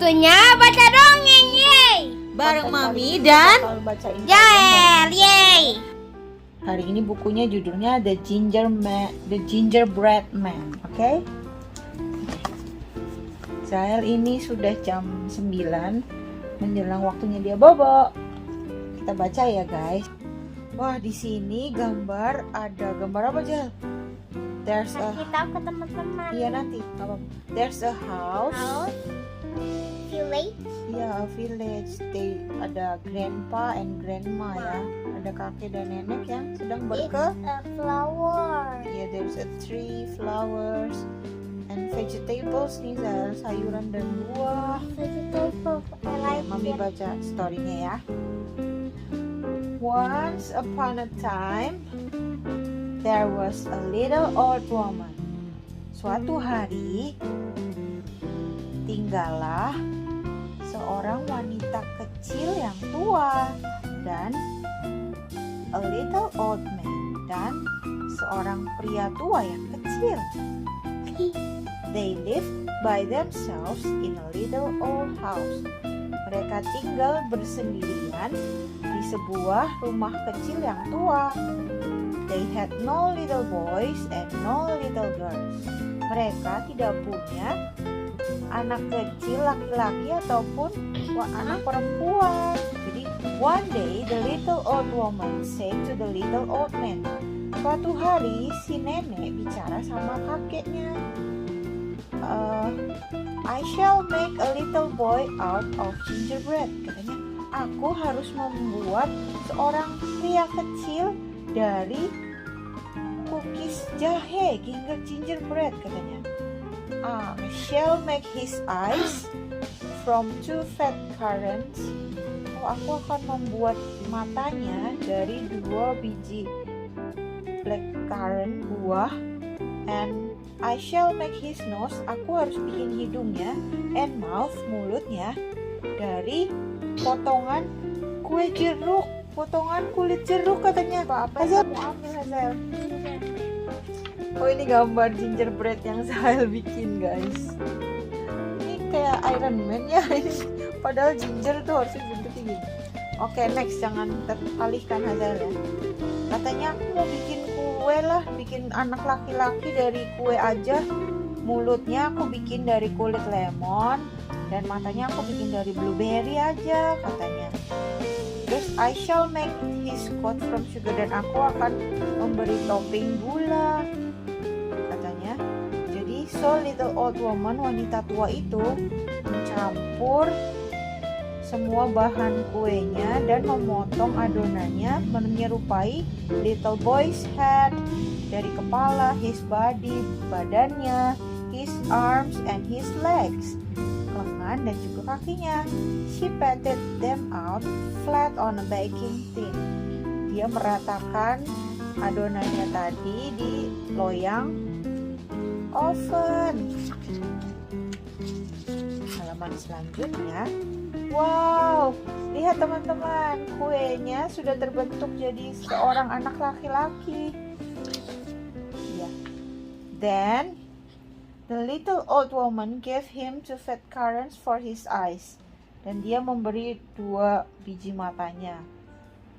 Waktunya baca dongeng, yeay! Bareng Mami dan Jael, yeay! hari ini bukunya judulnya The Gingerbread Man, oke? Jael ini sudah jam 9 menjelang waktunya dia bobo. Kita baca ya, guys. Wah, di sini ada gambar apa, Jael? There's a Kita ke teman-teman. Iya nanti. Apa? There's a house. Village. Iya, a village. Ada grandpa and grandma ya. Ada kakek dan nenek yang sedang It's a flower. Yeah, there's a tree, flowers, and vegetables nih, sayuran dan buah. Vegetables. I like Mami it. baca story-nya ya. Once upon a time, there was a little old woman. Suatu hari, tinggallah seorang wanita kecil yang tua dan a little old man dan seorang pria tua yang kecil. They lived by themselves in a little old house. Mereka tinggal bersendirian di sebuah rumah kecil yang tua. They had no little boys and no little girls. Mereka tidak punya anak kecil laki-laki ataupun anak perempuan. Jadi one day the little old woman said to the little old man. Suatu hari si nenek bicara sama kakeknya. I shall make a little boy out of gingerbread. Katanya, aku harus membuat seorang pria kecil dari cookies jahe, gingerbread katanya. I shall make his eyes from 2 fat currants. Aku akan membuat matanya dari 2 biji black currant buah. And I shall make his nose. Aku harus bikin hidungnya and mouth, mulutnya dari potongan kue jeruk, potongan kulit jeruk katanya. Apa Hazel? Mau ambil Hazel. Oh, ini gambar gingerbread yang Hazel bikin, guys. Ini kayak Iron Man ya. Padahal ginger tuh harusnya bentuknya gini. Oke, next, jangan teralihkan Hazel ya. Katanya aku mau bikin kue lah, bikin anak laki-laki dari kue aja. Mulutnya aku bikin dari kulit lemon dan matanya aku bikin dari blueberry aja katanya. Terus I shall make his coat from sugar, dan aku akan memberi topping gula katanya. Jadi so little old woman, wanita tua itu mencampur semua bahan kuenya dan memotong adonannya menyerupai little boy's head, dari kepala, his body, badannya, his arms and his legs, lengan dan juga kakinya. She patted them out flat on a baking tin. Dia meratakan adonannya tadi di loyang oven. Halaman selanjutnya. Wow, lihat teman-teman, kuenya sudah terbentuk jadi seorang anak laki-laki. Ya. Then the little old woman gave him 2 fat currants for his eyes. Dan dia memberi 2 biji matanya.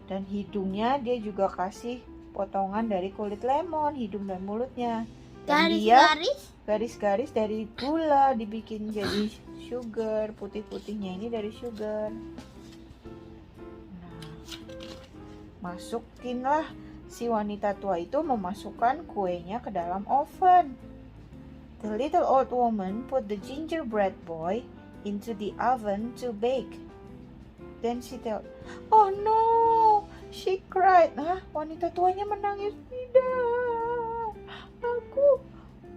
Dan hidungnya dia juga kasih potongan dari kulit lemon, hidung dan mulutnya. Dan garis-garis dari gula dibikin jadi sugar, putih-putihnya ini dari sugar. Nah, masukinlah si wanita tua itu memasukkan kuenya ke dalam oven. The little old woman put the gingerbread boy into the oven to bake. Then she told, "Oh no!" She cried. Wanita tuanya menangis. Tidak,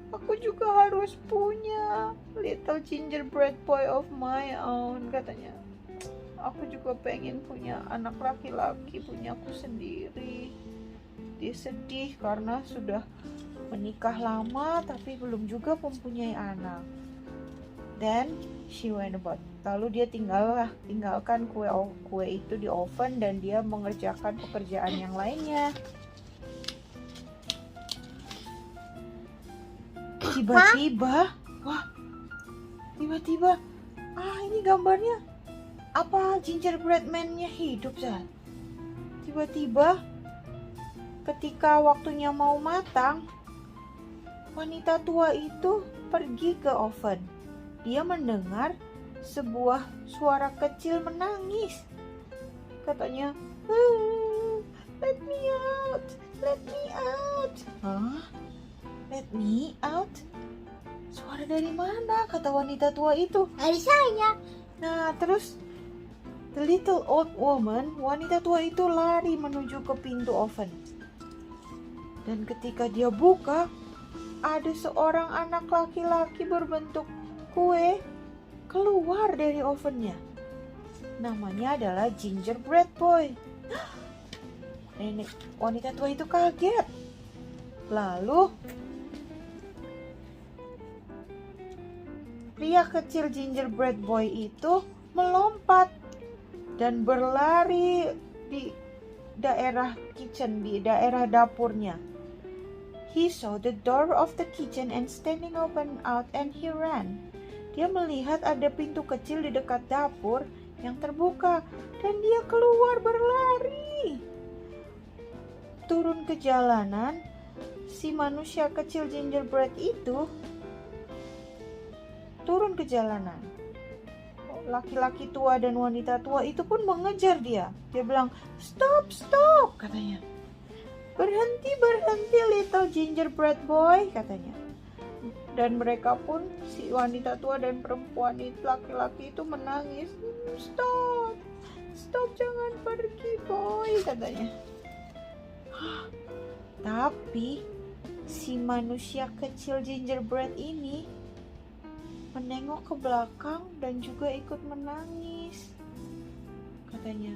aku juga harus punya little gingerbread boy of my own katanya. Aku juga pengen punya anak laki-laki, punya aku sendiri. Dia sedih karena sudah menikah lama tapi belum juga mempunyai anak. Then she went about. Lalu dia tinggalkan kue itu di oven dan dia mengerjakan pekerjaan yang lainnya. Tiba-tiba Ini gambarnya apa gingerbread man-nya hidup, Zal? Tiba-tiba ketika waktunya mau matang, wanita tua itu pergi ke oven. Dia mendengar sebuah suara kecil menangis. Katanya, let me out, let me out. Hah? Let me out? Suara dari mana? Kata wanita tua itu. Dari saya. Nah, terus the little old woman, wanita tua itu lari menuju ke pintu oven. Dan ketika dia buka, ada seorang anak laki-laki berbentuk kue keluar dari ovennya. Namanya adalah gingerbread boy. Nenek wanita tua itu kaget. Lalu pria kecil gingerbread boy itu melompat dan berlari di daerah kitchen, di daerah dapurnya. He saw the door of the kitchen and standing open out and he ran. Dia melihat ada pintu kecil di dekat dapur yang terbuka dan dia keluar berlari. Turun ke jalanan, si manusia kecil gingerbread itu turun ke jalanan. Laki-laki tua dan wanita tua itu pun mengejar dia. Dia bilang, "Stop, stop," katanya. "Berhenti, berhenti, little gingerbread boy," katanya. Dan mereka pun, si wanita tua dan perempuan itu, laki-laki itu menangis. "Stop, stop, jangan pergi boy," katanya. Tapi si manusia kecil gingerbread ini menengok ke belakang dan juga ikut menangis. Katanya,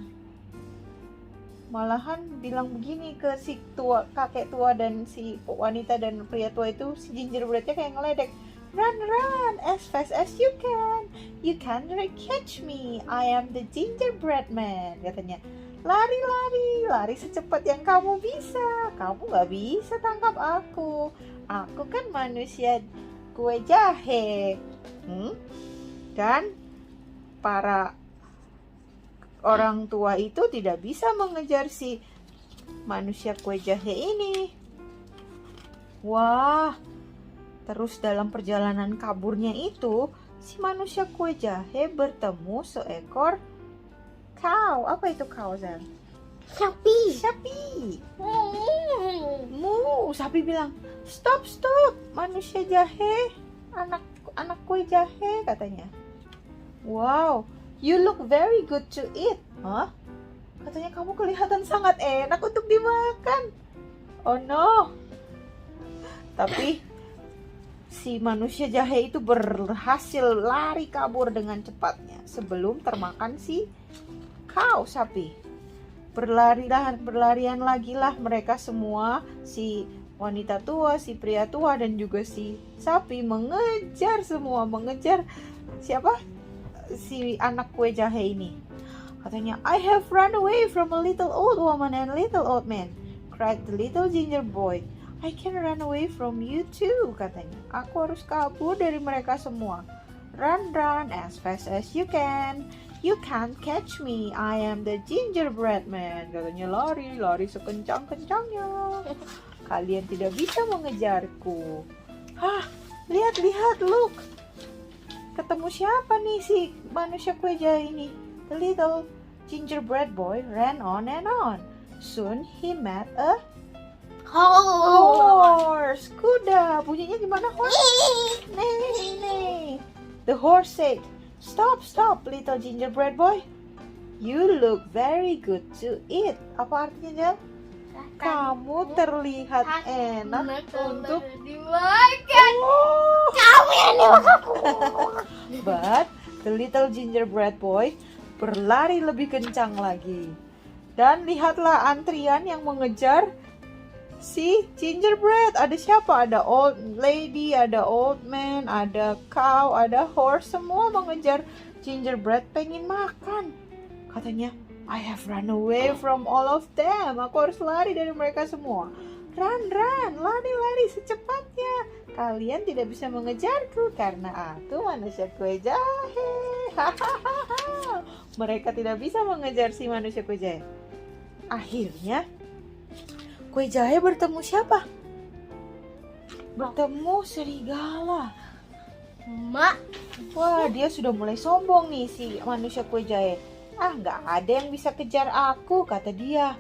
malahan bilang begini ke si tua, kakek tua dan si wanita dan pria tua itu, si gingerbreadnya kayak ngeledek. "Run, run, as fast as you can. You can't catch me. I am the gingerbread man," katanya. "Lari, lari, lari secepat yang kamu bisa. Kamu gak bisa tangkap aku. Aku kan manusia kue jahe." Dan para orang tua itu tidak bisa mengejar si manusia kue jahe ini. Wah, terus dalam perjalanan kaburnya itu, si manusia kue jahe bertemu seekor cow. Apa itu cow, Zan? Sapi. Sapi. Mu, sapi bilang, "Stop, stop, manusia jahe, anak kue jahe," katanya. "Wow, you look very good to eat." Hah? Katanya, "Kamu kelihatan sangat enak untuk dimakan." Oh no. Tapi si manusia jahe itu berhasil lari kabur dengan cepatnya sebelum termakan si cow, sapi. Berlarian lagi lah mereka semua, si wanita tua, si pria tua, dan juga si sapi mengejar siapa? Si anak kue jahe ini. Katanya, "I have run away from a little old woman and little old man," cried the little ginger boy. "I can run away from you too," katanya. "Aku harus kabur dari mereka semua." "Run, run as fast as you can. You can't catch me. I am the gingerbread man," katanya. "Lari, lari sekencang-kencangnya. Kalian tidak bisa mengejarku." Lihat, look. Ketemu siapa nih si manusia kue jahe ini? The little gingerbread boy ran on and on. Soon he met a horse. Kuda. Bunyinya gimana horse? Neigh. The horse said, "Stop, stop, little gingerbread boy. You look very good to eat." Apa artinya, Jal? Kamu terlihat enak untuk dimakan. Oh. Kamu yang dimakan. But the little gingerbread boy berlari lebih kencang lagi. Dan lihatlah antrian yang mengejar si gingerbread. Ada siapa? Ada old lady, ada old man, ada cow, ada horse. Semua mengejar gingerbread, pengen makan. Katanya, "I have run away from all of them." Aku harus lari dari mereka semua. "Run, run, lari secepatnya. Kalian tidak bisa mengejarku karena aku manusia kue jahe." Mereka tidak bisa mengejar si manusia kue jahe. Akhirnya kue jahe bertemu siapa? Bertemu serigala. Mak, Wah, dia sudah mulai sombong nih si manusia kue jahe. Ah, nggak ada yang bisa kejar aku, kata dia.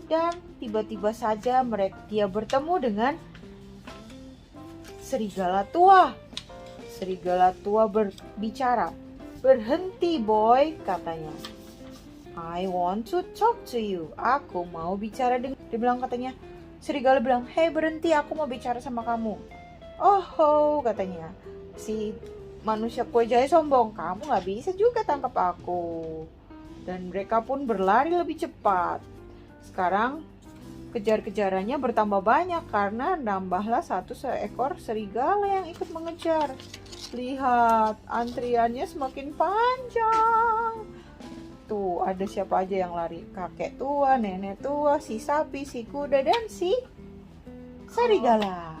Dan tiba-tiba saja dia bertemu dengan serigala tua. Serigala tua berbicara. Berhenti, boy, katanya. I want to talk to you. Aku mau bicara dengan... Dia bilang katanya, serigala bilang, hey berhenti, aku mau bicara sama kamu. Oh, katanya. Si manusia kue jahe sombong, kamu gak bisa juga tangkap aku. Dan mereka pun berlari lebih cepat. Sekarang kejar-kejarannya bertambah banyak karena nambahlah satu seekor serigala yang ikut mengejar. Lihat, antriannya semakin panjang. Tuh, ada siapa aja yang lari? Kakek tua, nenek tua, si sapi, si kuda, dan si serigala.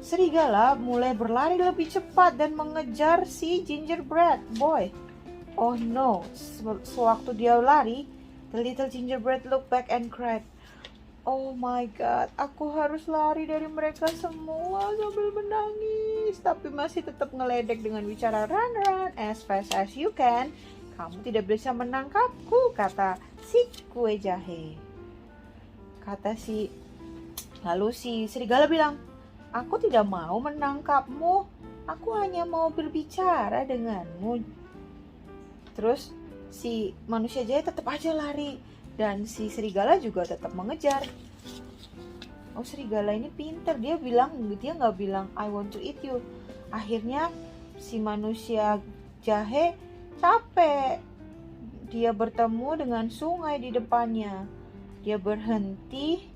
Serigala mulai berlari lebih cepat dan mengejar si gingerbread boy. Oh no, sewaktu dia lari, the little gingerbread looked back and cried, oh my god, aku harus lari dari mereka semua sambil menangis. Tapi masih tetap ngeledek dengan bicara, run, run, as fast as you can. Kamu tidak bisa menangkapku, kata si kue jahe. Lalu si serigala bilang, aku tidak mau menangkapmu, aku hanya mau berbicara denganmu. Terus si manusia jahe tetap aja lari dan si serigala juga tetap mengejar. Oh, serigala ini pintar, dia nggak bilang I want to eat you. Akhirnya si manusia jahe capek. Dia bertemu dengan sungai di depannya. Dia berhenti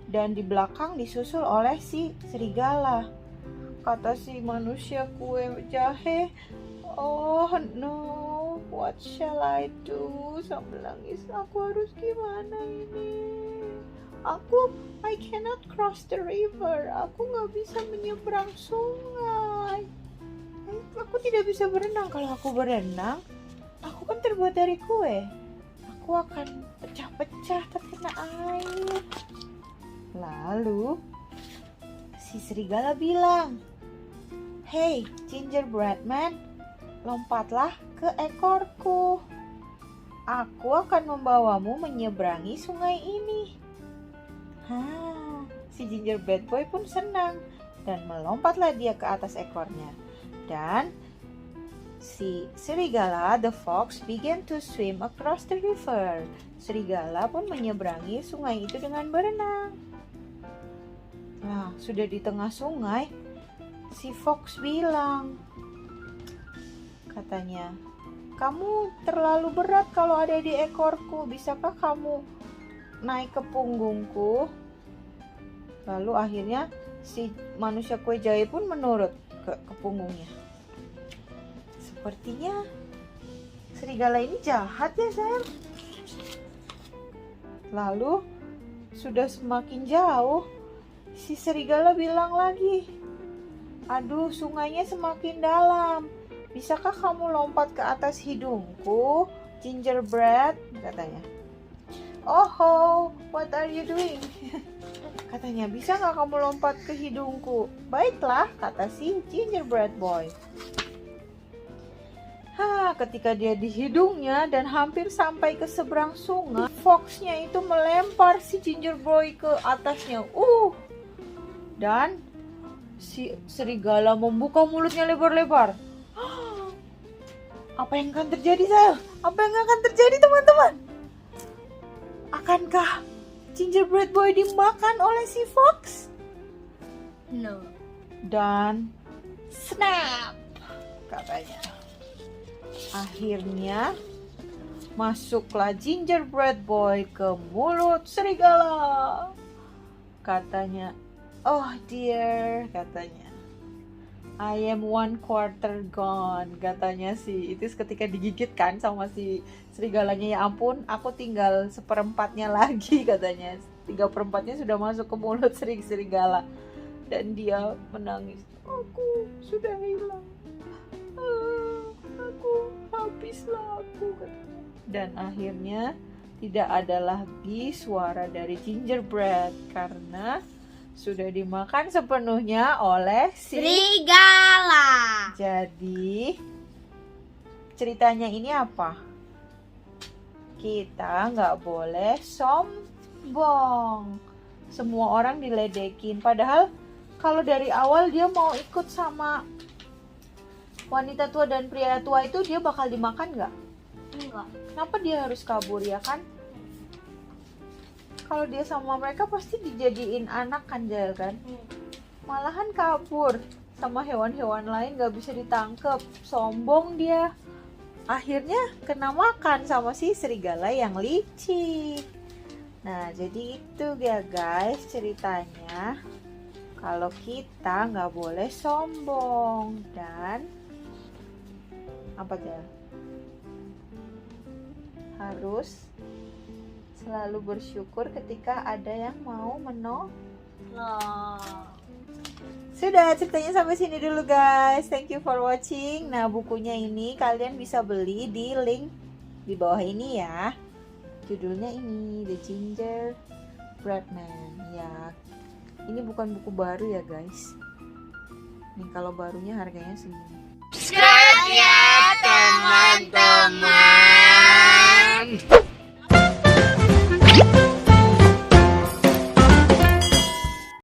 dan di belakang disusul oleh si serigala. Kata si manusia kue jahe, oh no, what shall I do? Sambil nangis, aku harus gimana ini? I cannot cross the river. Aku nggak bisa menyeberang sungai. Aku tidak bisa berenang. Kalau aku berenang, aku kan terbuat dari kue. Aku akan pecah-pecah terkena air. Lalu si serigala bilang, hey gingerbread man, lompatlah ke ekorku. Aku akan membawamu menyeberangi sungai ini. Si gingerbread boy pun senang dan melompatlah dia ke atas ekornya. Dan si serigala, the fox, began to swim across the river. Serigala pun menyeberangi sungai itu dengan berenang. Nah, sudah di tengah sungai, si fox bilang, katanya, kamu terlalu berat kalau ada di ekorku, bisakah kamu naik ke punggungku? Lalu akhirnya si manusia kue jahe pun menurut ke punggungnya. Sepertinya serigala ini jahat ya, sayang. Lalu sudah semakin jauh, si serigala bilang lagi, aduh, sungainya semakin dalam. Bisakah kamu lompat ke atas hidungku, gingerbread? Katanya. Oh, what are you doing? Katanya, bisa gak kamu lompat ke hidungku? Baiklah, kata si gingerbread boy. Ketika dia di hidungnya dan hampir sampai ke seberang sungai, foxnya itu melempar si ginger boy ke atasnya. Dan si serigala membuka mulutnya lebar-lebar. Apa yang akan terjadi, sayang? Apa yang akan terjadi, teman-teman? Akankah gingerbread boy dimakan oleh si fox? no. Dan snap, katanya. Akhirnya masuklah gingerbread boy ke mulut serigala. Katanya, oh dear, katanya, I am 1/4 gone, katanya sih. Itu ketika digigit kan sama si serigalanya, ya ampun, aku tinggal 1/4-nya lagi, katanya. 3/4-nya sudah masuk ke mulut serigala. Dan dia menangis, aku sudah hilang. Aku habislah aku, katanya. Dan akhirnya tidak ada lagi suara dari gingerbread karena sudah dimakan sepenuhnya oleh si serigala. Jadi ceritanya ini apa? Kita nggak boleh sombong. Semua orang diledekin. Padahal kalau dari awal dia mau ikut sama wanita tua dan pria tua itu, dia bakal dimakan nggak? Enggak. Kenapa dia harus kabur, ya kan? Kalau dia sama mereka pasti dijadiin anak kan, Jel, kan? Malahan kabur sama hewan-hewan lain, nggak bisa ditangkep. Sombong dia. Akhirnya kena makan sama si serigala yang licik. Nah, jadi itu ya guys ceritanya. Kalau kita nggak boleh sombong dan apa ya? Harus selalu bersyukur ketika ada yang mau menolong. Sudah, ceritanya sampai sini dulu guys. Thank you for watching. Nah, bukunya ini kalian bisa beli di link di bawah ini ya. Judulnya ini The Gingerbread Man. Ya, ini bukan buku baru ya guys. Nih kalau barunya harganya segini. Subscribe ya teman-teman.